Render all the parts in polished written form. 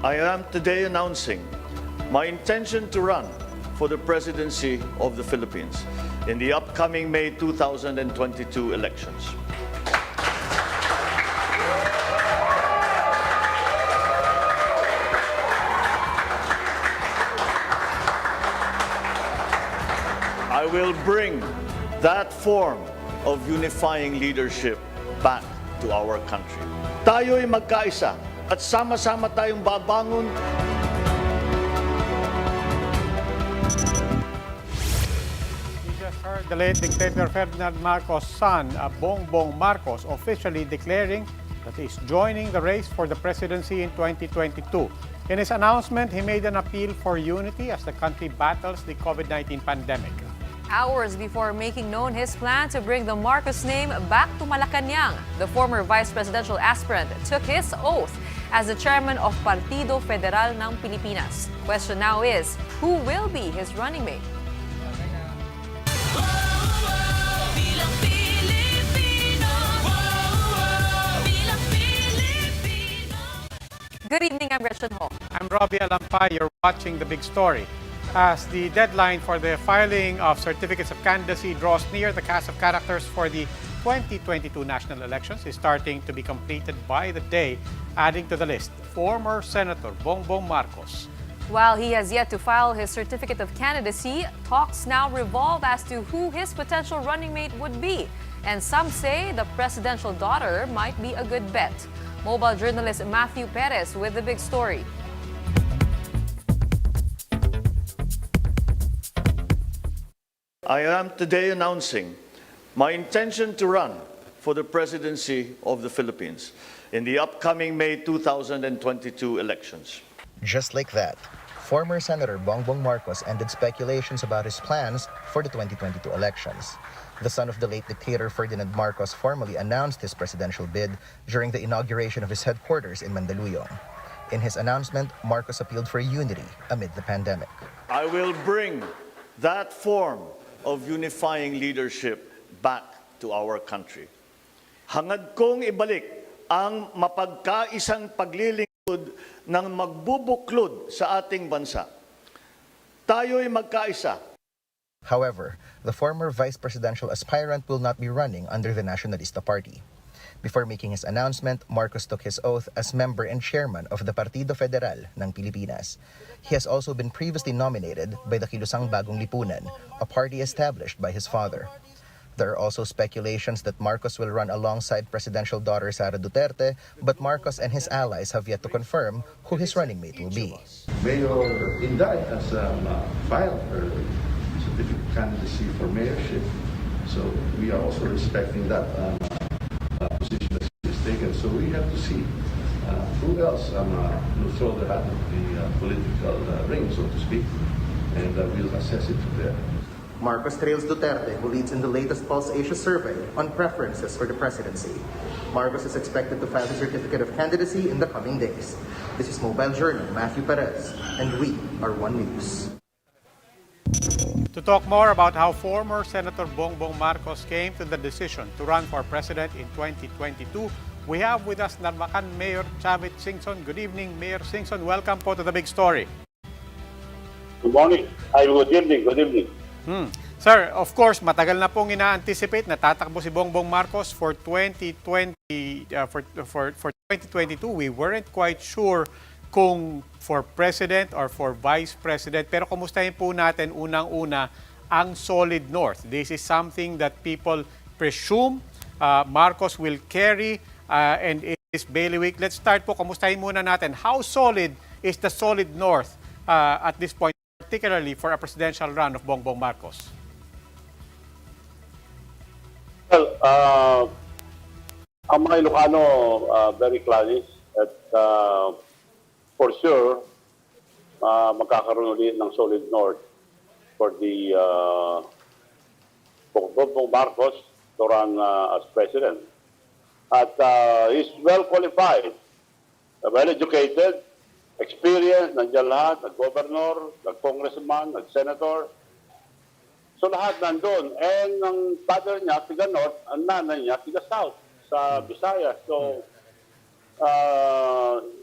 I am today announcing my intention to run for the presidency of the Philippines in the upcoming May 2022 elections. I will bring that form of unifying leadership back to our country. Tayo'y magkaisa at sama-sama tayong babangon. We just heard the late dictator Ferdinand Marcos' son, Bongbong Marcos, officially declaring that he's joining the race for the presidency in 2022. In his announcement, he made an appeal for unity as the country battles the COVID-19 pandemic. Hours before making known his plan to bring the Marcos name back to Malacanang, the former vice presidential aspirant took his oath as the chairman of Partido Federal ng Pilipinas. Question now is, who will be his running mate? Good evening, I'm Gretchen Ho. I'm Robbie Alampay. You're watching The Big Story. As the deadline for the filing of certificates of candidacy draws near, the cast of characters for the 2022 national elections is starting to be completed by the day, adding to the list former Senator Bongbong Marcos. While he has yet to file his certificate of candidacy, talks now revolve as to who his potential running mate would be. And some say the presidential daughter might be a good bet. Mobile journalist Matthew Perez with The Big Story. I am today announcing my intention to run for the presidency of the Philippines in the upcoming May 2022 elections. Just like that, former Senator Bongbong Marcos ended speculations about his plans for the 2022 elections. The son of the late dictator Ferdinand Marcos formally announced his presidential bid during the inauguration of his headquarters in Mandaluyong. In his announcement, Marcos appealed for unity amid the pandemic. I will bring that form of unifying leadership back to our country. Hangad kong ibalik ang mapagkaisang paglilingkod ng magbubuklod sa ating bansa. Tayo'y magkaisa. However, the former vice presidential aspirant will not be running under the Nacionalista Party. Before making his announcement, Marcos took his oath as member and chairman of the Partido Federal ng Pilipinas. He has also been previously nominated by the Kilusang Bagong Lipunan, a party established by his father. There are also speculations that Marcos will run alongside presidential daughter Sara Dutertes, but Marcos and his allies have yet to confirm who his running mate will be. Mayor Inday has filed her certificate of candidacy for mayorship, so we are also respecting that position that she has taken. So we have to see who else will throw the hat of the political ring, so to speak, and we'll assess it from there. Marcos trails Duterte, who leads in the latest Pulse Asia survey on preferences for the presidency. Marcos is expected to file his certificate of candidacy in the coming days. This is Mobile Journal Matthew Perez, and we are One News. To talk more about how former Senator Bongbong Marcos came to the decision to run for president in 2022, we have with us Narvacan Mayor Chavez Singson. Good evening, Mayor Singson. Welcome po to The Big Story. Good morning. Ay, good evening. Good evening. Sir, of course, matagal na pong ina-anticipate na tatakbo si Bongbong Marcos for 2020 for 2022. We weren't quite sure kung for president or for vice president. Pero kumustahin po natin unang-una ang Solid North. This is something that people presume Marcos will carry and it is bailiwick. Let's start po. Kumustahin muna natin. How solid is the Solid North at this point, particularly for a presidential run of Bongbong Marcos? Well, ang mga Ilocano very close at for sure magkakaroon ulit ng Solid North for the Bongbong Marcos to run as president. At he's well qualified, well educated, experience, nandiyan lahat, nag-governor, nag-congressman, nag-senator. So lahat nandun. And ang father niya, tiga North, ang nanay niya, tiga South, sa Visayas. So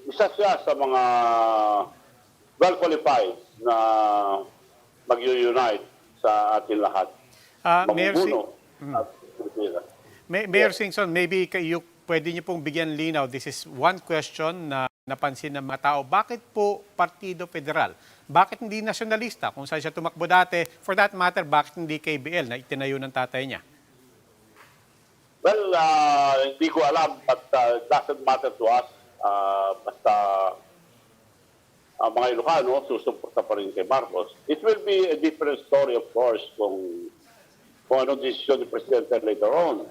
isa siya sa mga well-qualified na mag-unite sa atin lahat. Mayor Mamubuno at Pilipinas. Mayor Singson, maybe kayo pwede niyo pong bigyan linaw. This is one question na napansin ng mga tao. Bakit po Partido Federal? Bakit hindi nasyonalista? Kung saan siya tumakbo dati, for that matter, bakit hindi KBL na itinayo ng tatay niya? Well, hindi ko alam, but it doesn't matter to us. Basta mga Ilocano, susuporta pa rin kay Marcos. It will be a different story, of course, kung anong desisyon ni Presidente later on.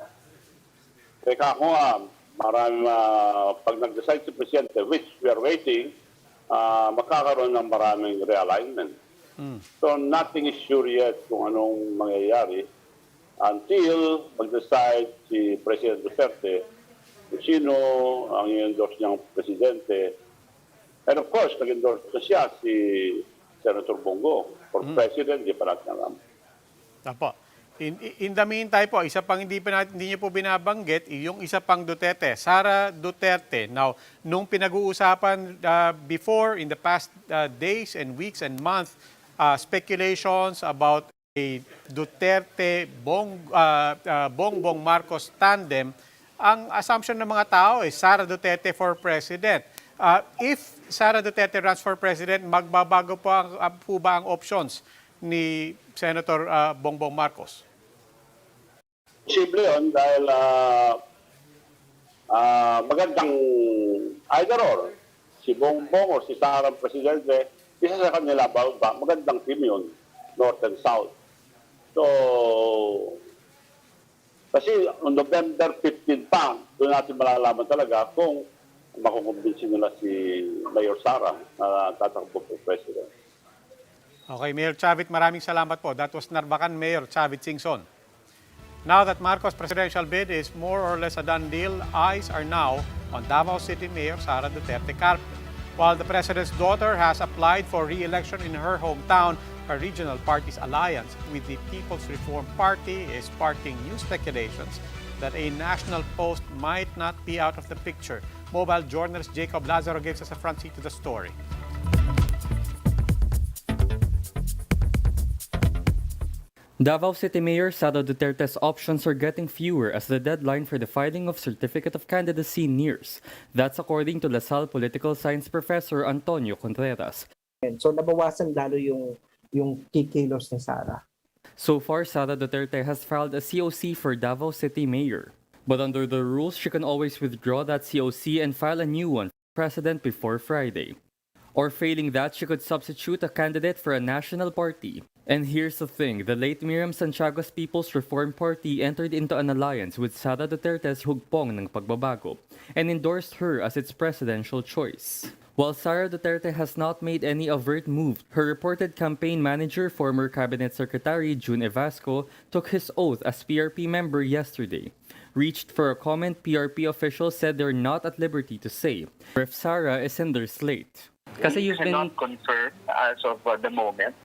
Teka ako marami, pag nag-decide si Presidente, which we are waiting, magkakaroon ng maraming realignment. So nothing is sure yet kung anong mangyayari until mag-decide si President Duterte kung sino ang i-endorse niyang presidente. And of course, nag-endorse na siya si Senator Bongo for president, di pa natin alam. Apo. In the meantime po, isa pang hindi niyo po binabanggit, yung isa pang Duterte, Sara Dutertes. Now, nung pinag-uusapan before, in the past days and weeks and months, speculations about a Duterte-Bongbong Marcos tandem, ang assumption ng mga tao is Sara Dutertes for president. If Sara Dutertes runs for president, magbabago po ba ang options ni Senator Bongbong Marcos? Posible yun dahil magandang either or. Si Bongbong or si Sara presidente, isa sa kanila ba, magandang team yun, North and South. So, kasi on November 15 pa, doon natin malalaman talaga kung makukumbinsin nila si Mayor Sara na tatakbo po president. Okay, Mayor Chavez, maraming salamat po. That was Narvacan Mayor Chavez Singson. Now that Marcos' presidential bid is more or less a done deal, eyes are now on Davao City Mayor Sara Duterte Carpio. While the president's daughter has applied for re-election in her hometown, her regional party's alliance with the People's Reform Party is sparking new speculations that a national post might not be out of the picture. Mobile journalist Jacob Lazaro gives us a front seat to the story. Davao City Mayor Sara Duterte's options are getting fewer as the deadline for the filing of Certificate of Candidacy nears. That's according to LaSalle political science professor Antonio Contreras. So nabawasan lalo yung kikilos ni Sara. So far, Sara Duterte has filed a COC for Davao City Mayor. But under the rules, she can always withdraw that COC and file a new one for president before Friday. Or failing that, she could substitute a candidate for a national party. And here's the thing, the late Miriam Santiago's People's Reform Party entered into an alliance with Sara Duterte's hugpong ng pagbabago and endorsed her as its presidential choice. While Sara Duterte has not made any overt move, her reported campaign manager, former Cabinet Secretary June Evasco, took his oath as PRP member yesterday. Reached for a comment, PRP officials said they're not at liberty to say if Sara is in their slate. Kasi you've been not confirmed as of the moment.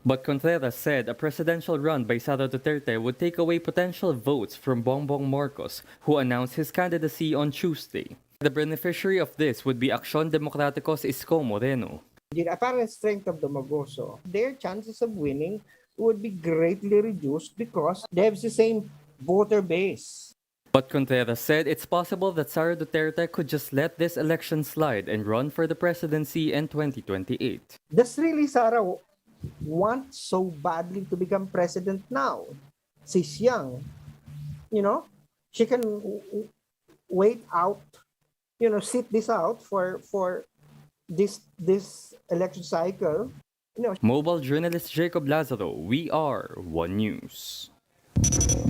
But Contreras said a presidential run by Sara Duterte would take away potential votes from Bongbong Marcos, who announced his candidacy on Tuesday. The beneficiary of this would be Acción Democrático's Isko Moreno. The apparent strength of the Magoso, their chances of winning would be greatly reduced because they have the same voter base. But Contreras said it's possible that Sara Duterte could just let this election slide and run for the presidency in 2028. Does really Sara want so badly to become president now? She's young. She can wait out, sit this out for this election cycle. Mobile journalist Jacob Lazaro, we are One News.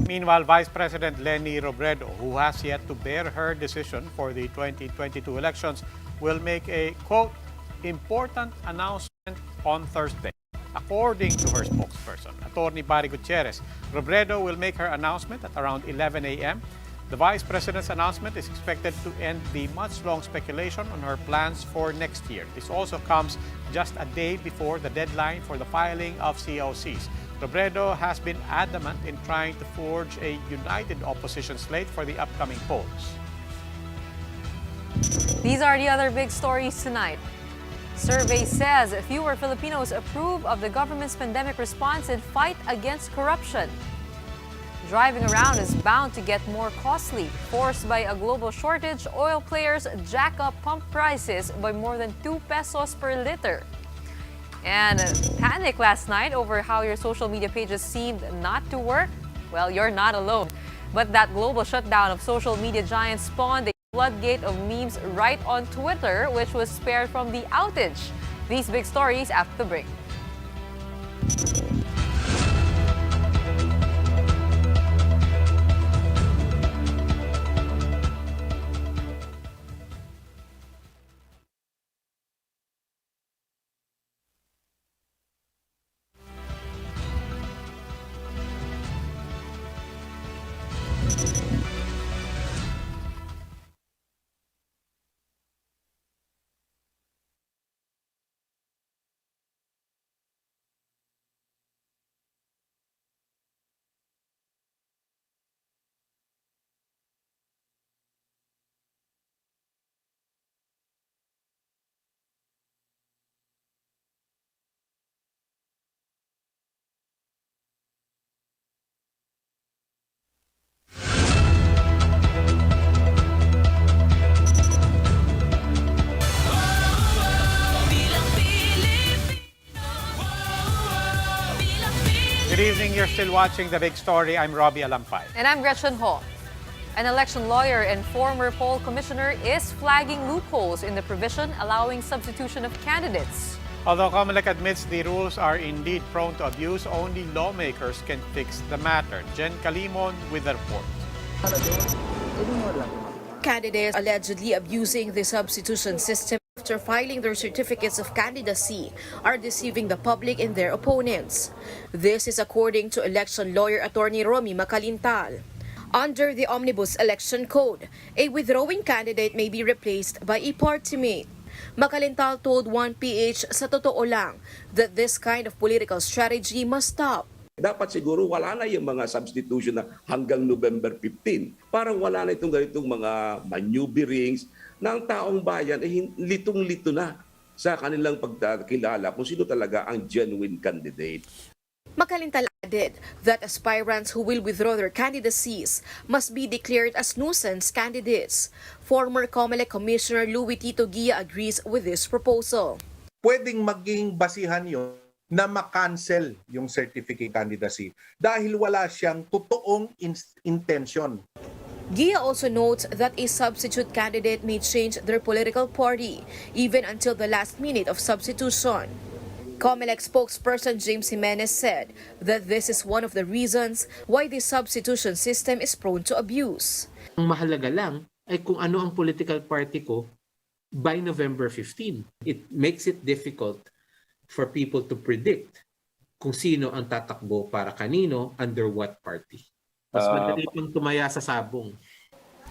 Meanwhile, Vice President Leni Robredo, who has yet to bear her decision for the 2022 elections, will make a, quote, important announcement on Thursday. According to her spokesperson, Attorney Barry Gutierrez, Robredo will make her announcement at around 11 a.m. The Vice President's announcement is expected to end the months-long speculation on her plans for next year. This also comes just a day before the deadline for the filing of COCs. Robredo has been adamant in trying to forge a united opposition slate for the upcoming polls. These are the other big stories tonight. Survey says fewer Filipinos approve of the government's pandemic response and fight against corruption. Driving around is bound to get more costly. Forced by a global shortage, oil players jack up pump prices by more than 2 pesos per liter. And panic last night over how your social media pages seemed not to work? Well, you're not alone. But that global shutdown of social media giants spawned a floodgate of memes right on Twitter, which was spared from the outage. These big stories after the break. Good evening. You're still watching The Big Story. I'm Robbie Alampay. And I'm Gretchen Ho. An election lawyer and former poll commissioner is flagging loopholes in the provision allowing substitution of candidates. Although Comelec admits the rules are indeed prone to abuse, only lawmakers can fix the matter. Jen Calimon with the report. Candidates allegedly abusing the substitution system after filing their certificates of candidacy are deceiving the public and their opponents. This is according to election lawyer attorney Romy Macalintal. Under the Omnibus Election Code, a withdrawing candidate may be replaced by a party mate. Macalintal told 1PH sa totoo lang that this kind of political strategy must stop. Dapat siguro wala na yung mga substitution na hanggang November 15. Parang wala na itong ganitong mga maneuvering na ang taong bayan ay litong-lito na sa kanilang pagkakilala kung sino talaga ang genuine candidate. Macalintal added that aspirants who will withdraw their candidacies must be declared as nuisance candidates. Former Comelec Commissioner Louis Tito Guia agrees with this proposal. Pwedeng maging basihan yon na makancel yung certificate candidacy dahil wala siyang totoong intention. Guia also notes that a substitute candidate may change their political party even until the last minute of substitution. Comelec spokesperson James Jimenez said that this is one of the reasons why the substitution system is prone to abuse. Ang mahalaga lang ay kung ano ang political party ko by November 15. It makes it difficult for people to predict kung sino ang tatakbo para kanino under what party. Mas madali pang tumaya sa sabong.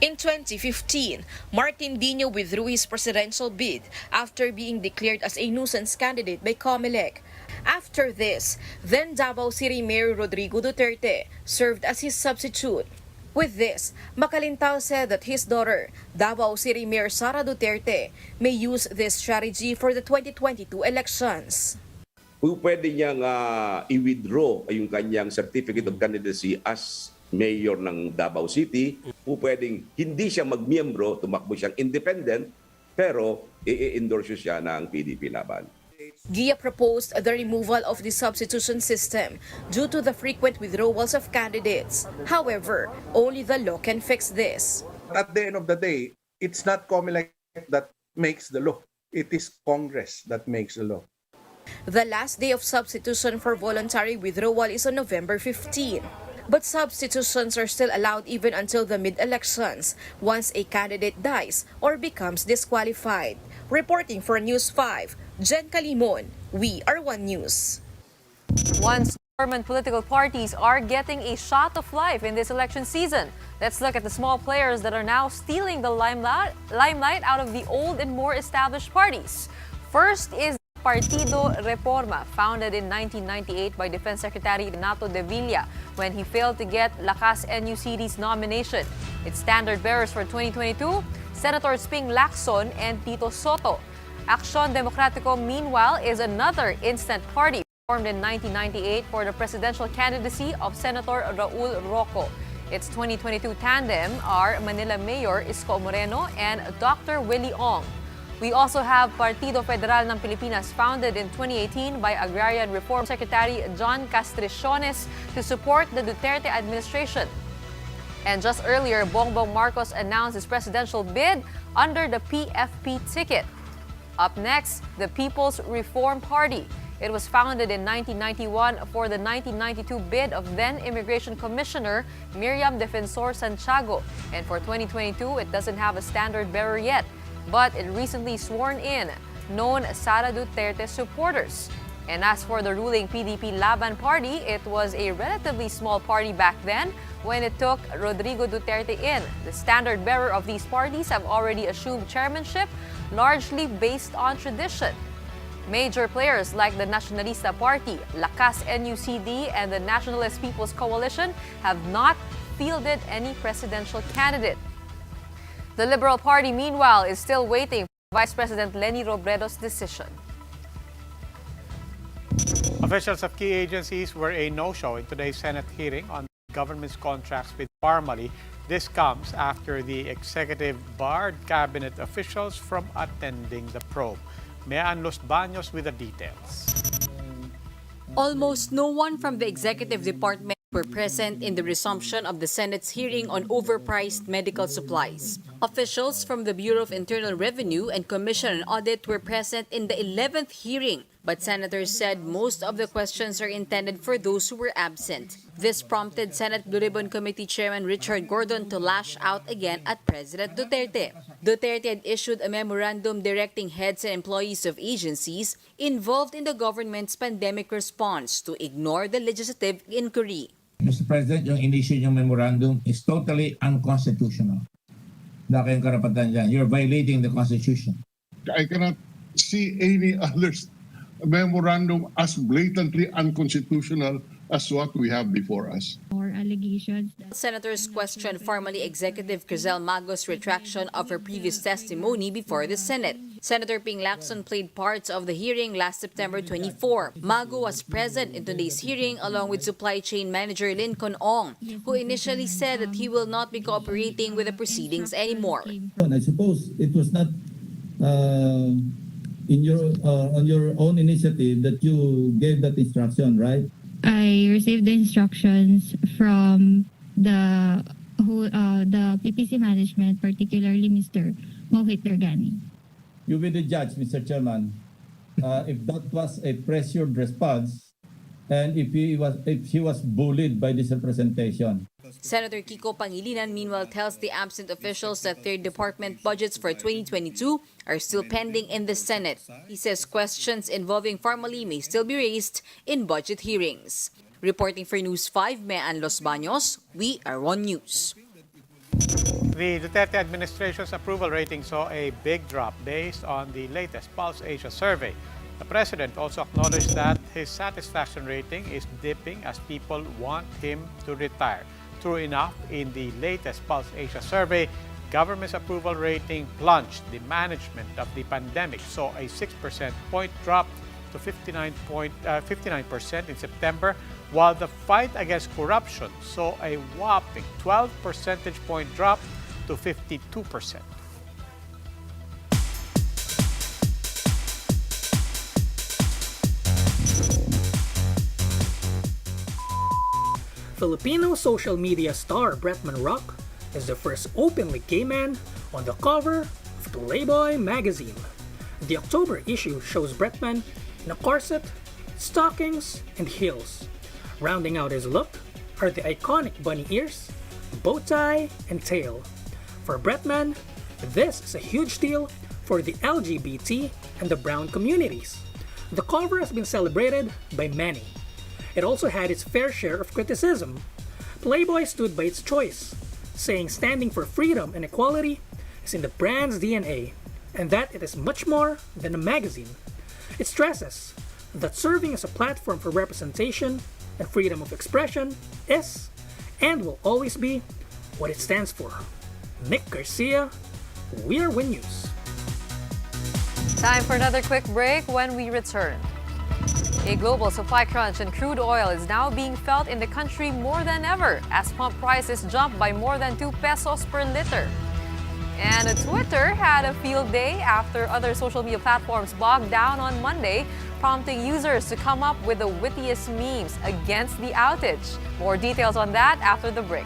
In 2015, Martin Dino withdrew his presidential bid after being declared as a nuisance candidate by Comelec. After this, then Davao City Mayor Rodrigo Duterte served as his substitute. With this, Macalintal said that his daughter, Davao City Mayor Sara Dutertes, may use this strategy for the 2022 elections. Pwede niyang i-withdraw yung kanyang certificate of candidacy as mayor ng Davao City. Pwedeng hindi siya magmiyembro, tumakbo siyang independent, pero i-endorse siya ng PDP laban. Guia proposed the removal of the substitution system due to the frequent withdrawals of candidates. However, only the law can fix this. At the end of the day, it's not Comelec that makes the law. It is Congress that makes the law. The last day of substitution for voluntary withdrawal is on November 15. But substitutions are still allowed even until the mid-elections once a candidate dies or becomes disqualified. Reporting for News 5, Jen Calimon, We Are One News. Once dormant political parties are getting a shot of life in this election season. Let's look at the small players that are now stealing the limelight out of the old and more established parties. First is Partido Reforma, founded in 1998 by Defense Secretary Renato de Villa when he failed to get Lakas NUCD's nomination. Its standard bearers for 2022, Senators Ping Lacson and Tito Soto. Acción Democrático, meanwhile, is another instant party formed in 1998 for the presidential candidacy of Senator Raul Roco. Its 2022 tandem are Manila Mayor Isko Moreno and Dr. Willie Ong. We also have Partido Federal ng Pilipinas, founded in 2018 by Agrarian Reform Secretary John Castriciones to support the Duterte administration. And just earlier, Bongbong Marcos announced his presidential bid under the PFP ticket. Up next, the People's Reform Party. It was founded in 1991 for the 1992 bid of then Immigration Commissioner Miriam Defensor Santiago. And for 2022, it doesn't have a standard bearer yet, but it recently sworn in known Sara Dutertes supporters. And as for the ruling PDP Laban Party, it was a relatively small party back then when it took Rodrigo Duterte in. The standard bearer of these parties have already assumed chairmanship, largely based on tradition. Major players like the Nacionalista Party, Lakas NUCD, and the Nationalist People's Coalition have not fielded any presidential candidate. The Liberal Party, meanwhile, is still waiting for Vice President Leni Robredos' decision. Officials of key agencies were a no-show in today's Senate hearing on the government's contracts with Pharmally. This comes after the executive barred cabinet officials from attending the probe. Mean Los Baños with the details. Almost no one from the executive department were present in the resumption of the Senate's hearing on overpriced medical supplies. Officials from the Bureau of Internal Revenue and Commission on Audit were present in the 11th hearing, but senators said most of the questions are intended for those who were absent. This prompted Senate Blue Ribbon Committee Chairman Richard Gordon to lash out again at President Duterte. Duterte had issued a memorandum directing heads and employees of agencies involved in the government's pandemic response to ignore the legislative inquiry. Mr. President, yung initial yung memorandum is totally unconstitutional. Na kayong karapatan dyan. You're violating the Constitution. I cannot see any other memorandum as blatantly unconstitutional as what we have before us. More allegations. Senators questioned Pharmally Executive Crizel Magos' retraction of her previous testimony before the Senate. Senator Ping Lacson played parts of the hearing last September 24. Mago was present in today's hearing along with supply chain manager Lincoln Ong, who initially said that he will not be cooperating with the proceedings anymore. I suppose it was not in your on your own initiative that you gave that instruction, right? I received the instructions from the PPC management, particularly Mr. Mohit Tergani. You be the judge, Mr. Chairman. If that was a pressured response, and if he was bullied by this representation. Senator Kiko Pangilinan, meanwhile, tells the absent officials that their department budgets for 2022 are still pending in the Senate. He says questions involving Pharmally may still be raised in budget hearings. Reporting for News 5, Mean Los Baños, we are One News. The Duterte administration's approval rating saw a big drop based on the latest Pulse Asia survey. The president also acknowledged that his satisfaction rating is dipping as people want him to retire. True enough, in the latest Pulse Asia survey, government's approval rating plunged. The management of the pandemic saw a 6% point drop to 59% in September, while the fight against corruption saw a whopping 12 percentage point drop to 52%. Filipino social media star Bretman Rock is the first openly gay man on the cover of Playboy magazine. The October issue shows Bretman in a corset, stockings, and heels. Rounding out his look are the iconic bunny ears, bow tie, and tail. For Bretman, this is a huge deal for the LGBT and the brown communities. The cover has been celebrated by many. It also had its fair share of criticism. Playboy stood by its choice, saying standing for freedom and equality is in the brand's DNA, and that it is much more than a magazine. It stresses that serving as a platform for representation and freedom of expression is and will always be what it stands for. Nick Garcia, We're Win News. Time for another quick break. When we return, a global supply crunch in crude oil is now being felt in the country more than ever as pump prices jump by more than 2 pesos per liter. And Twitter had a field day after other social media platforms bogged down on Monday, prompting users to come up with the wittiest memes against the outage. More details on that after the break.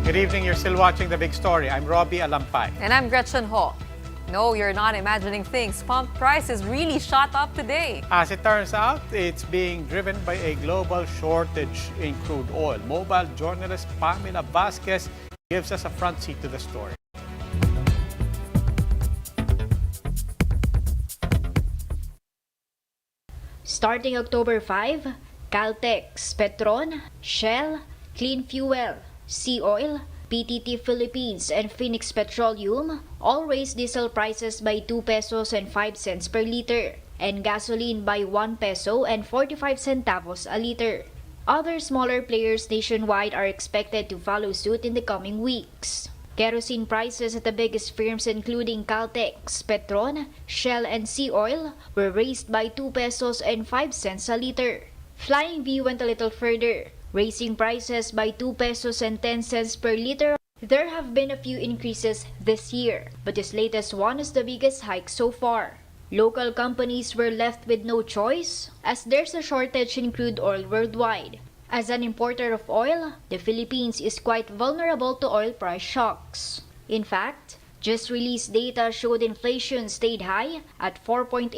Good evening. You're still watching The Big Story. I'm Robbie Alampay. And I'm Gretchen Ho. No, you're not imagining things. Pump prices really shot up today. As it turns out, it's being driven by a global shortage in crude oil. Mobile journalist Pamela Vasquez gives us a front seat to the story. Starting October 5, Caltex, Petron, Shell, Clean Fuel, Sea Oil, PTT Philippines, and Phoenix Petroleum all raised diesel prices by 2 pesos and 5 cents per liter, and gasoline by 1 peso and 45 centavos a liter. Other smaller players nationwide are expected to follow suit in the coming weeks. Kerosene prices at the biggest firms including Caltex, Petron, Shell, and Sea Oil were raised by 2 pesos and 5 cents a liter. Flying V went a little further, raising prices by 2 pesos and 10 cents per liter. There have been a few increases this year, but this latest one is the biggest hike so far. Local companies were left with no choice as there's a shortage in crude oil worldwide. As an importer of oil, the Philippines is quite vulnerable to oil price shocks. In fact, just released data showed inflation stayed high at 4.8%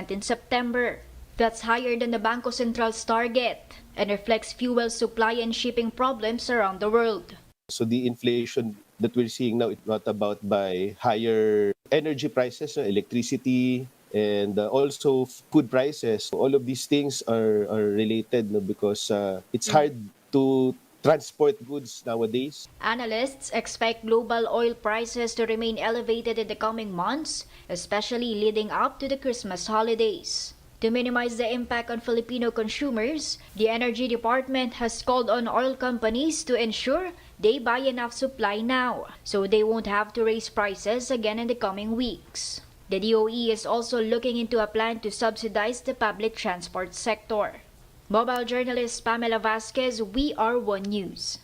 in September. That's higher than the Bangko Central's target and reflects fuel supply and shipping problems around the world. So the inflation that we're seeing now is brought about by higher energy prices, electricity, and also food prices. All of these things are related because it's hard to transport goods nowadays. Analysts expect global oil prices to remain elevated in the coming months, especially leading up to the Christmas holidays. To minimize the impact on Filipino consumers, the Energy Department has called on oil companies to ensure they buy enough supply now, so they won't have to raise prices again in the coming weeks. The DOE is also looking into a plan to subsidize the public transport sector. Mobile journalist Pamela Vasquez, We Are One News.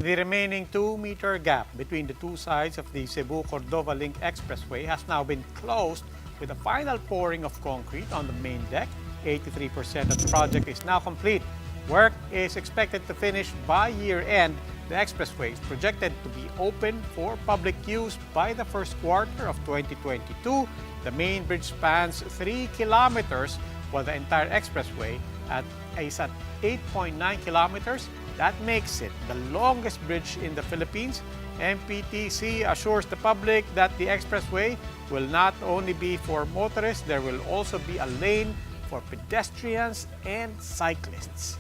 The remaining 2-meter gap between the two sides of the Cebu-Cordova Link Expressway has now been closed with a final pouring of concrete on the main deck. 83% of the project is now complete. Work is expected to finish by year-end. The expressway is projected to be open for public use by the first quarter of 2022. The main bridge spans 3 kilometers, while the entire expressway is at 8.9 kilometers. That makes it the longest bridge in the Philippines. MPTC assures the public that the expressway will not only be for motorists, there will also be a lane for pedestrians and cyclists.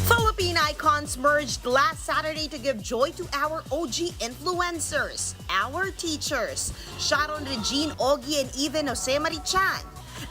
Philippine icons merged last Saturday to give joy to our OG influencers, our teachers, Sharon Regine Ogie and even Jose Marichan,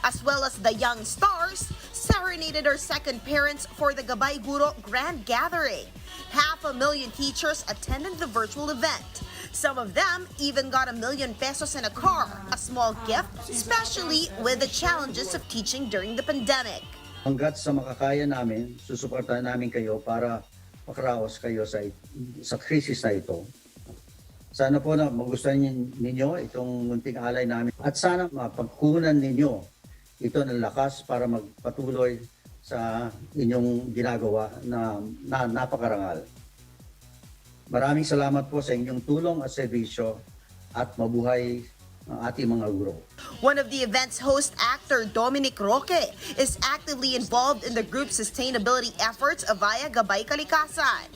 as well as the young stars, serenaded our second parents for the Gabay Guro Grand Gathering. 500,000 teachers attended the virtual event. Some of them even got 1 million pesos in a car, a small gift, especially with the challenges of teaching during the pandemic. Hanggat sa makakaya namin, susuportahan namin kayo para makaraos kayo sa krisis na ito. Sana po na magustuhan ninyo itong munting alay namin at sana mapagkunan ninyo ito ng lakas para magpatuloy sa inyong ginagawa na napakarangal. Maraming salamat po sa inyong tulong at serbisyo at mabuhay ang ating mga guro. One of the event's host, actor Dominic Roque, is actively involved in the group's sustainability efforts via Gabay Kalikasan.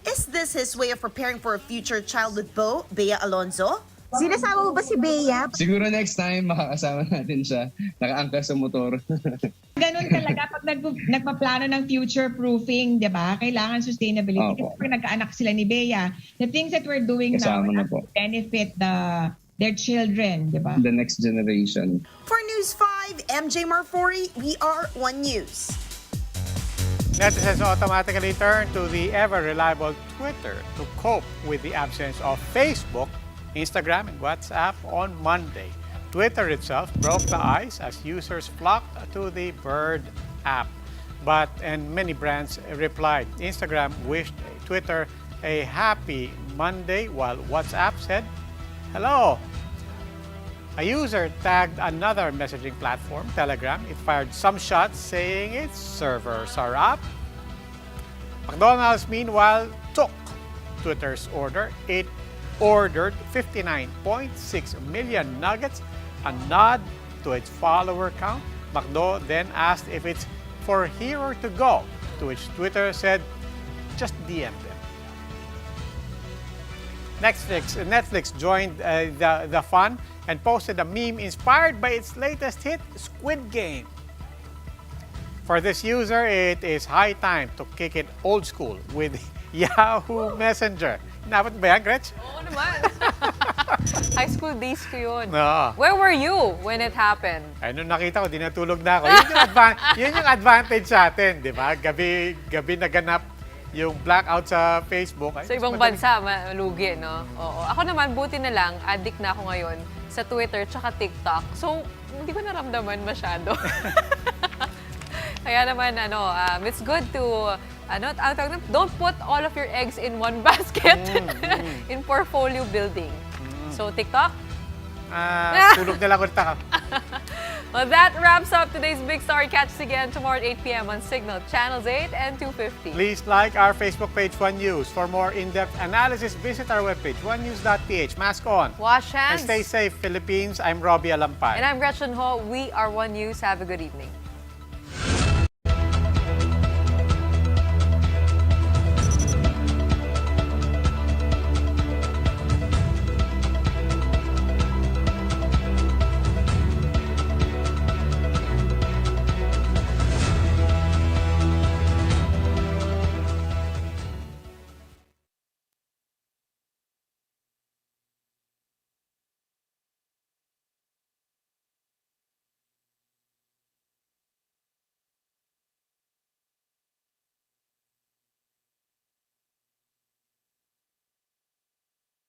Is this his way of preparing for a future child with Bea Alonzo? Sinasama mo ba si Bea? Siguro next time makakasama natin siya, nakaangkas sa motor. Ganun talaga pag nagpaplano ng future proofing, 'di ba? Kailangan sustainability. Kasi pag nagkaanak sila ni Bea, the things that we're doing Kasama now na po. benefit their children, 'di ba? The next generation. For News 5, MJ Marfori, we are One News. Netizens automatically turn to the ever-reliable Twitter to cope with the absence of Facebook, Instagram, and WhatsApp on Monday. Twitter itself broke the ice as users flocked to the Bird app. And many brands replied. Instagram wished Twitter a happy Monday, while WhatsApp said, "Hello." A user tagged another messaging platform, Telegram. It fired some shots saying its servers are up. McDonald's, meanwhile, took Twitter's order. It ordered 59.6 million nuggets, a nod to its follower count. McDo then asked if it's for here or to go, to which Twitter said, just DM them. Netflix joined the fun and posted a meme inspired by its latest hit, Squid Game. For this user, it is high time to kick it old school with Yahoo Messenger. Inabot ba yan, Gretch? Oo naman. High school days ko yun. No. Where were you when it happened? Ay, nung nakita ko, di natulog na ako. Yun yung advantage sa atin, di ba? Gabi naganap yung blackout sa Facebook. Ay, Sa ibang bansa, malugi, no? Oo. Ako naman, buti na lang, addict na ako ngayon sa Twitter tsaka TikTok. So, hindi ko naramdaman masyado. Kaya naman, it's good to, don't put all of your eggs in one basket in portfolio building. So, TikTok? Tulog na lang ulit ako. Well, that wraps up today's Big Story. Catch us again tomorrow at 8 p.m. on Signal, Channels 8 and 250. Please like our Facebook page, One News. For more in-depth analysis, visit our webpage, onenews.ph. Mask on. Wash hands. And stay safe, Philippines. I'm Robbie Alampay. And I'm Gretchen Ho. We are One News. Have a good evening.